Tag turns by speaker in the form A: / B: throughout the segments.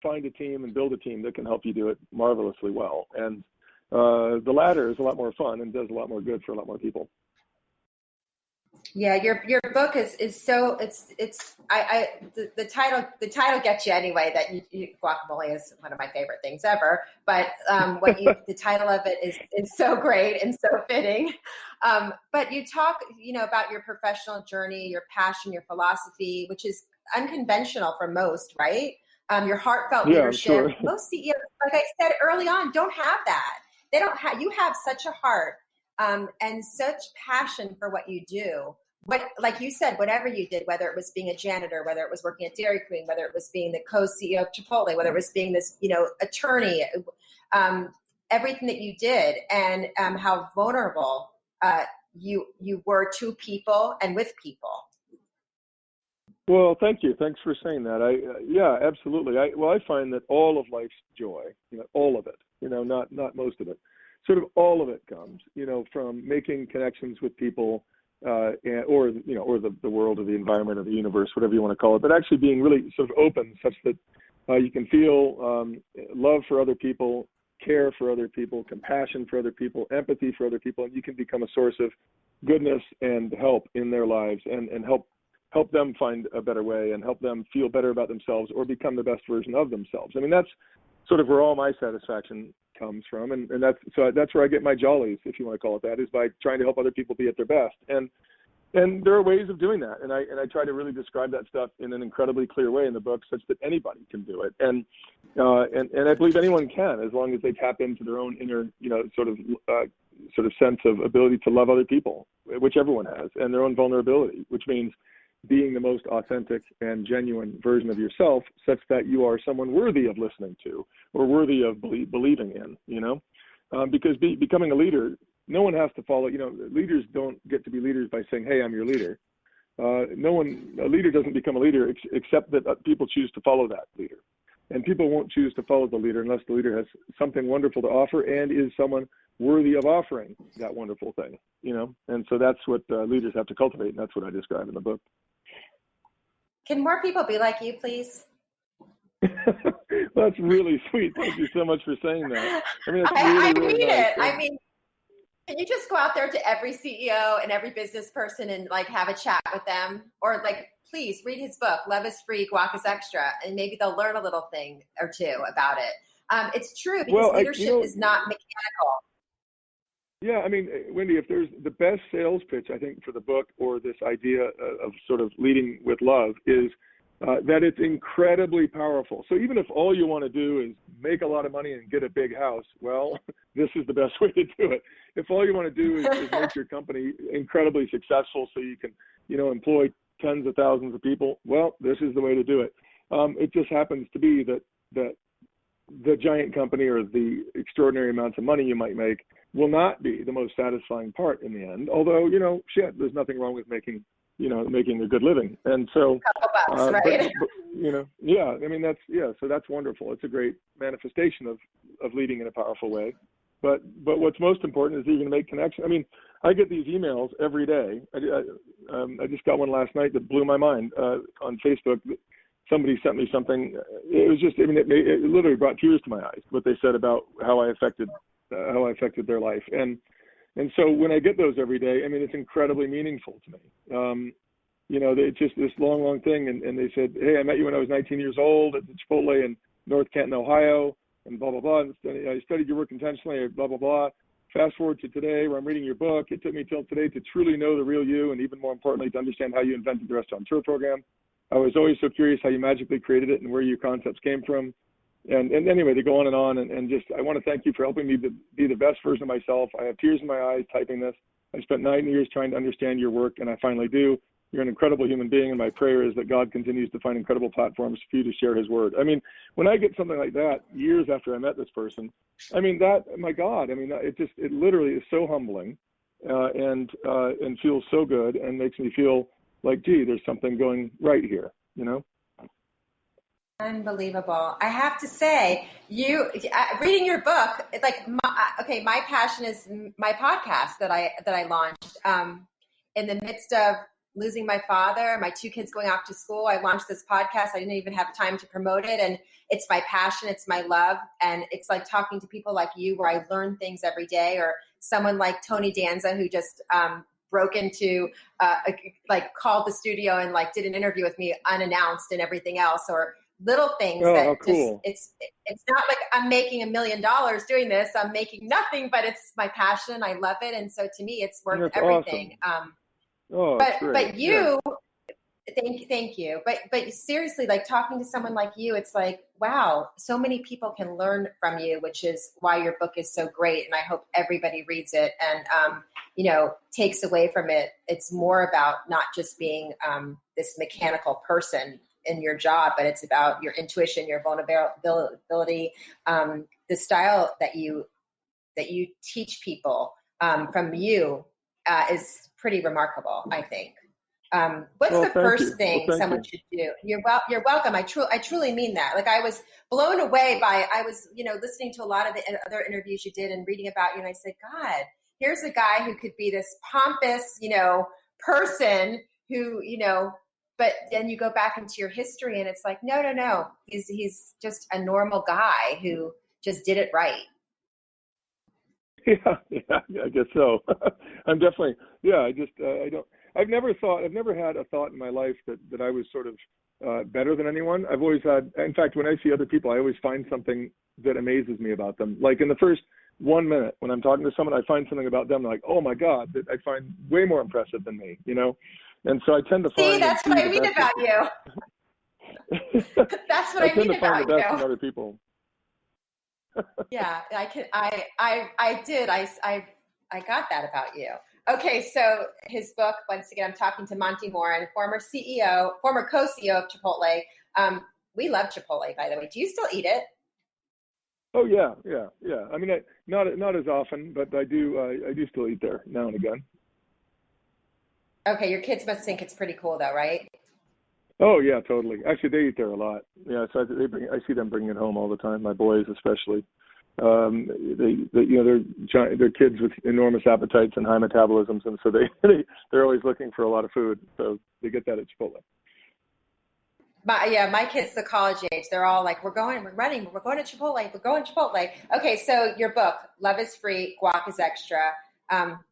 A: find a team and build a team that can help you do it marvelously well. And the latter is a lot more fun and does a lot more good for a lot more people.
B: Yeah, your book is so the title gets you anyway. That guacamole is one of my favorite things ever. But the title of it is so great and so fitting. But you talk about your professional journey, your passion, your philosophy, which is unconventional for most, right? Your heartfelt leadership.
A: Sure.
B: Most CEOs, like I said early on, don't have that. They don't have. You have such a heart. And such passion for what you do. Like you said, whatever you did, whether it was being a janitor, whether it was working at Dairy Queen, whether it was being the co-CEO of Chipotle, whether it was being this, attorney, everything that you did, and how vulnerable you were to people and with people.
A: Well, thank you. Thanks for saying that. Yeah, absolutely. I find that all of life's joy, all of it, not most of it. Sort of all of it comes, from making connections with people, or the world or the environment or the universe, whatever you want to call it, but actually being really sort of open such that you can feel love for other people, care for other people, compassion for other people, empathy for other people, and you can become a source of goodness and help in their lives and help them find a better way and help them feel better about themselves or become the best version of themselves. I mean, that's sort of where all my satisfaction comes from, and that's where I get my jollies, if you want to call it that, is by trying to help other people be at their best. And there are ways of doing that, and I try to really describe that stuff in an incredibly clear way in the book, such that anybody can do it. And I believe anyone can, as long as they tap into their own inner, sort of sense of ability to love other people, which everyone has, and their own vulnerability, which means being the most authentic and genuine version of yourself, such that you are someone worthy of listening to or worthy of believing in, because becoming a leader, no one has to follow, leaders don't get to be leaders by saying, hey, I'm your leader. A leader doesn't become a leader except that people choose to follow that leader. And people won't choose to follow the leader unless the leader has something wonderful to offer and is someone worthy of offering that wonderful thing, And so that's what leaders have to cultivate, and that's what I describe in the book.
B: Can more people be like you, please?
A: That's really sweet. Thank you so much for saying that. I mean,
B: I
A: really
B: read
A: nice.
B: it. I mean, can you just go out there to every CEO and every business person and have a chat with them? Or please read his book, Love is Free, Guac is Extra, and maybe they'll learn a little thing or two about it. It's true because leadership is not mechanical.
A: Yeah, I mean, Wendy, if there's the best sales pitch, I think, for the book or this idea of sort of leading with love is that it's incredibly powerful. So even if all you want to do is make a lot of money and get a big house, well, this is the best way to do it. If all you want to do is make your company incredibly successful so you can, employ tens of thousands of people, well, this is the way to do it. It just happens to be that the giant company or the extraordinary amounts of money you might make will not be the most satisfying part in the end. Although, there's nothing wrong with making a good living. And so,
B: right?
A: yeah, I mean, so that's wonderful. It's a great manifestation of leading in a powerful way. But what's most important is you're going to make connections. I mean, I get these emails every day. I just got one last night that blew my mind on Facebook. Somebody sent me something. It was just, it literally brought tears to my eyes, what they said about how I affected their life. And so when I get those every day, I mean, it's incredibly meaningful to me. It's just this long thing. And they said, hey, I met you when I was 19 years old at the Chipotle in North Canton, Ohio, and blah, blah, blah. And I studied your work intentionally, blah, blah, blah. Fast forward to today where I'm reading your book. It took me till today to truly know the real you, and even more importantly, to understand how you invented the restaurateur program. I was always so curious how you magically created it and where your concepts came from. And anyway, they go on and just, I want to thank you for helping me to be the best version of myself. I have tears in my eyes typing this. I spent 9 years trying to understand your work, and I finally do. You're an incredible human being, and my prayer is that God continues to find incredible platforms for you to share his word. I mean, when I get something like that years after I met this person, I mean, my God, I mean, it literally is so humbling and feels so good and makes me feel like, gee, there's something going right here,
B: Unbelievable. I have to say, reading your book, my passion is my podcast that I launched in the midst of losing my father, my 2 kids going off to school. I launched this podcast. I didn't even have time to promote it. And it's my passion. It's my love. And it's like talking to people like you where I learn things every day, or someone like Tony Danza, who just broke into, like called the studio and like did an interview with me unannounced and everything else, or little things that
A: cool.
B: just, it's not like I'm making $1 million doing this. I'm making nothing, but it's my passion. I love it. And so to me, it's worth
A: That's
B: everything.
A: Awesome.
B: But you, thank you. But seriously, like talking to someone like you, it's like, wow, so many people can learn from you, which is why your book is so great. And I hope everybody reads it and, takes away from it. It's more about not just being this mechanical person in your job, but it's about your intuition, your vulnerability, the style that you teach people from you is pretty remarkable, I think. What's the first thing someone should do? You're welcome. I truly mean that. Like, I was blown away by, I was, listening to a lot of the other interviews you did and reading about you. And I said, God, here's a guy who could be this pompous, person who, but then you go back into your history and it's like, no. He's just a normal guy who just did it right.
A: Yeah, I guess so. I'm definitely, I've never had a thought in my life that I was sort of better than anyone. I've always had, in fact, when I see other people, I always find something that amazes me about them. Like in the first 1 minute, when I'm talking to someone, I find something about them like, oh my God, that I find way more impressive than me, And so I tend to find.
B: See, that's what I mean about you. That's what I mean about you.
A: I tend to find the best in other people.
B: Yeah, I did. I got that about you. Okay, so his book, once again, I'm talking to Monty Moran, former co-CEO of Chipotle. We love Chipotle, by the way. Do you still eat it?
A: Oh yeah. I mean, not as often, but I do still eat there now and again.
B: Okay, your kids must think it's pretty cool, though, right?
A: Oh yeah, totally. Actually, they eat there a lot. Yeah, so I see them bringing it home all the time. My boys, especially. They're kids with enormous appetites and high metabolisms, and so they're always looking for a lot of food. So they get that at Chipotle.
B: My kids, the college age, they're all like, we're going to Chipotle. Okay, so your book, Love is Free, Guac is Extra.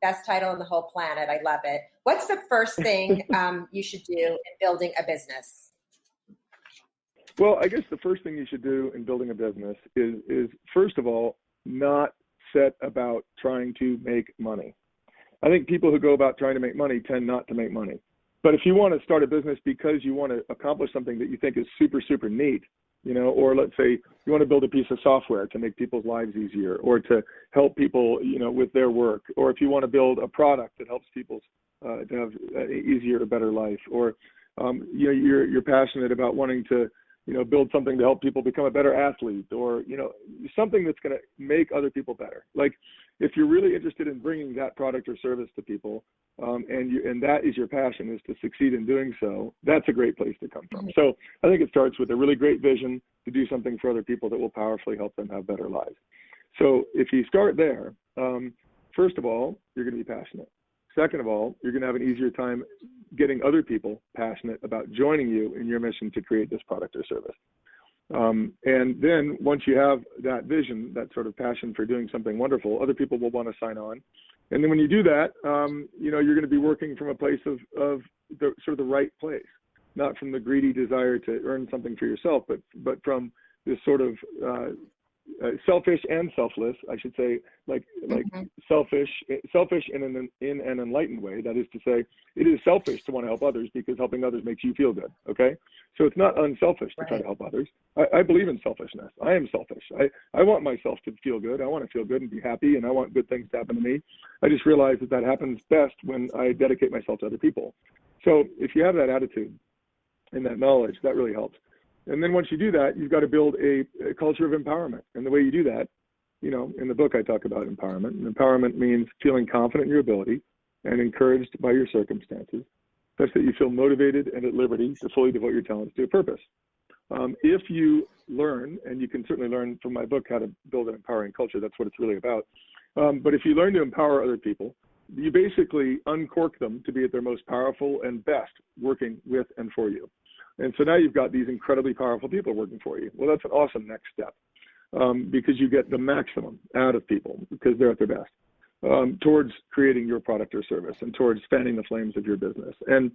B: Best title in the whole planet. I love it. What's the first thing you should do in building a business?
A: Well, I guess the first thing you should do in building a business is first of all, not set about trying to make money. I think people who go about trying to make money tend not to make money. But if you want to start a business because you want to accomplish something that you think is super, super neat, or let's say you want to build a piece of software to make people's lives easier or to help people, with their work, or if you want to build a product that helps people to have an easier, better life, or you're passionate about wanting to build something to help people become a better athlete, or, something that's going to make other people better. Like if you're really interested in bringing that product or service to people, and that is your passion, is to succeed in doing so, that's a great place to come from. So I think it starts with a really great vision to do something for other people that will powerfully help them have better lives. So if you start there, first of all, you're going to be passionate. Second of all, you're going to have an easier time getting other people passionate about joining you in your mission to create this product or service. And then once you have that vision, that sort of passion for doing something wonderful, other people will want to sign on. And then when you do that, you're going to be working from a place of the sort of the right place, not from the greedy desire to earn something for yourself, but from this sort of selfish and selfless, I should say, like selfish in an enlightened way. That is to say, it is selfish to want to help others because helping others makes you feel good. Okay, so it's not unselfish to try to help others. I believe in selfishness. I am selfish. I want myself to feel good. I want to feel good and be happy, and I want good things to happen to me. I just realize that happens best when I dedicate myself to other people. So if you have that attitude and that knowledge, that really helps. And then once you do that, you've got to build a culture of empowerment. And the way you do that, in the book I talk about empowerment. And empowerment means feeling confident in your ability and encouraged by your circumstances, such that you feel motivated and at liberty to fully devote your talents to a purpose. If you learn, and you can certainly learn from my book how to build an empowering culture, that's what it's really about. But if you learn to empower other people, you basically uncork them to be at their most powerful and best working with and for you. And so now you've got these incredibly powerful people working for you. Well, that's an awesome next step, because you get the maximum out of people because they're at their best, towards creating your product or service and towards fanning the flames of your business. And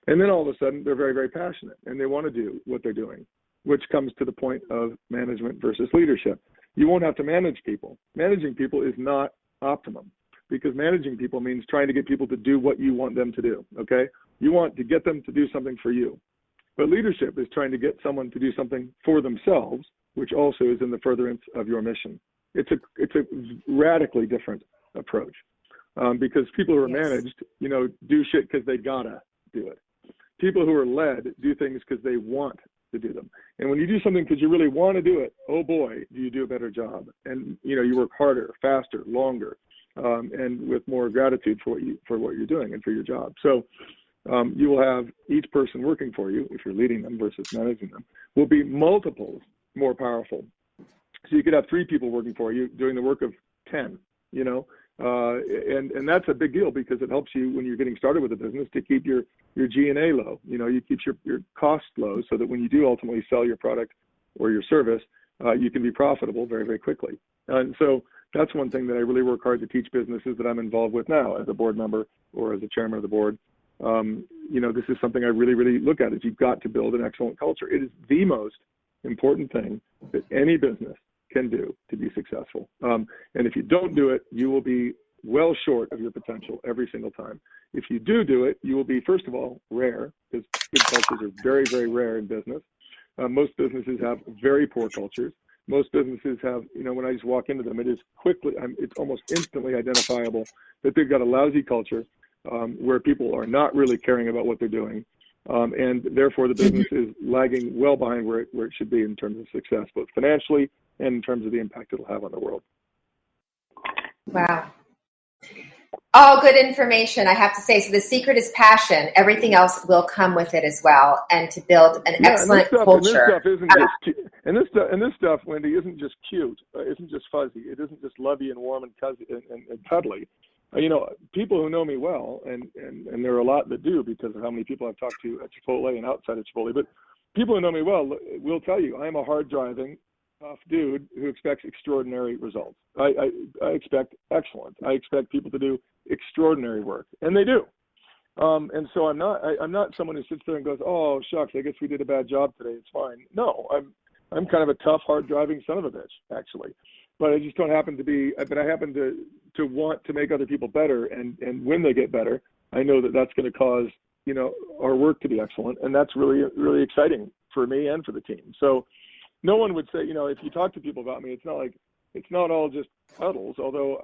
A: then all of a sudden they're very, very passionate and they want to do what they're doing, which comes to the point of management versus leadership. You won't have to manage people. Managing people is not optimum, because managing people means trying to get people to do what you want them to do, okay? You want to get them to do something for you. But leadership is trying to get someone to do something for themselves, which also is in the furtherance of your mission. It's a radically different approach, because people who are managed, do shit because they gotta do it. People who are led do things because they want to do them. And when you do something because you really want to do it, oh boy, do you do a better job. And you work harder, faster, longer, and with more gratitude for what you're doing and for your job. So you will have each person working for you, if you're leading them versus managing them, will be multiples more powerful. So you could have 3 people working for you doing the work of 10, and that's a big deal, because it helps you when you're getting started with a business to keep your G&A low. You keep your costs low, so that when you do ultimately sell your product or your service, you can be profitable very, very quickly. And so that's one thing that I really work hard to teach businesses that I'm involved with now as a board member or as a chairman of the board. This is something I really, really look at, is you've got to build an excellent culture. It is the most important thing that any business can do to be successful. And if you don't do it, you will be well short of your potential every single time. If you do it, you will be, first of all, rare, because good cultures are very, very rare in business. Most businesses have very poor cultures. Most businesses have, when I just walk into them, it's almost instantly identifiable that they've got a lousy culture, where people are not really caring about what they're doing. And therefore the business is lagging well behind where it should be in terms of success, both financially and in terms of the impact it'll have on the world.
B: Wow. All good information, I have to say. So the secret is passion. Everything else will come with it as well, and to build an excellent culture.
A: And this stuff, Wendy, isn't just cute. Isn't just fuzzy. It isn't just lovey and warm and cuddly. People who know me well, and there are a lot that do because of how many people I've talked to at Chipotle and outside of Chipotle, but people who know me well will tell you I am a hard-driving, tough dude who expects extraordinary results. I expect excellence. I expect people to do extraordinary work, and they do. And so I'm not someone who sits there and goes, "Oh shucks, I guess we did a bad job today. It's fine." No, I'm kind of a tough, hard-driving son of a bitch, actually. But I just don't happen to be. But I happen to want to make other people better, and when they get better, I know that that's going to cause our work to be excellent, and that's really, really exciting for me and for the team. So no one would say, if you talk to people about me, it's not all just cuddles, although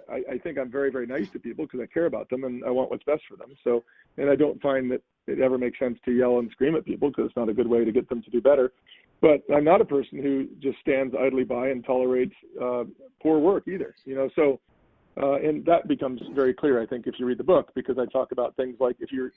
A: I think I'm very, very nice to people because I care about them and I want what's best for them. So, and I don't find that it ever makes sense to yell and scream at people because it's not a good way to get them to do better. But I'm not a person who just stands idly by and tolerates poor work either, so and that becomes very clear, I think, if you read the book, because I talk about things like if you're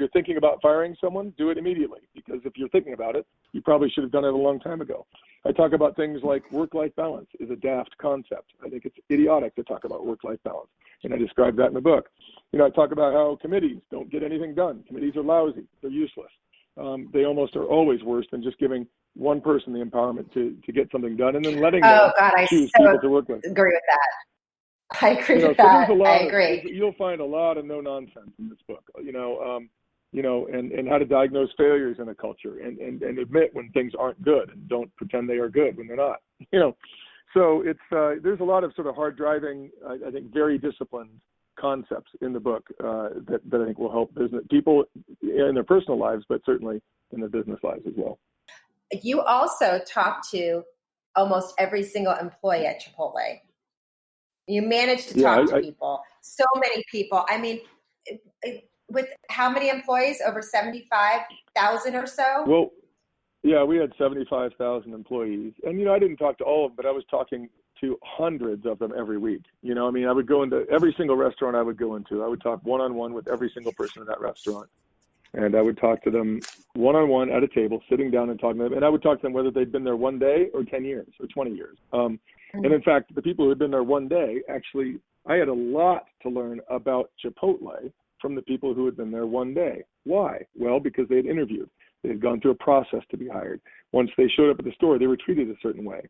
A: thinking about firing someone, do it immediately, because if you're thinking about it, you probably should have done it a long time ago. I talk about things like work-life balance is a daft concept. I think it's idiotic to talk about work-life balance, and I describe that in the book. I talk about how committees don't get anything done. Committees are lousy. They're useless. They almost are always worse than just giving one person the empowerment to get something done and then letting them choose people to work with.
B: Agree with that. I agree with that. I agree.
A: You'll find a lot of no nonsense in this book, and how to diagnose failures in a culture and admit when things aren't good and don't pretend they are good when they're not, So it's there's a lot of sort of hard driving, I think, very disciplined concepts in the book that I think will help business people in their personal lives, but certainly in their business lives as well.
B: You also talk to almost every single employee at Chipotle. You managed to talk to people, so many people. I mean, with how many employees? Over 75,000 or so?
A: Well, yeah, we had 75,000 employees. And, I didn't talk to all of them, but I was talking to hundreds of them every week. I would go into every single restaurant I would go into. I would talk one-on-one with every single person in that restaurant. And I would talk to them one-on-one at a table, sitting down and talking to them. And I would talk to them whether they'd been there 1 day or 10 years or 20 years. And in fact, the people who had been there 1 day actually I had a lot to learn about Chipotle from the people who had been there one day. Why? Well, because they had interviewed. They had gone through a process to be hired. Once they showed up at the store, they were treated a certain way.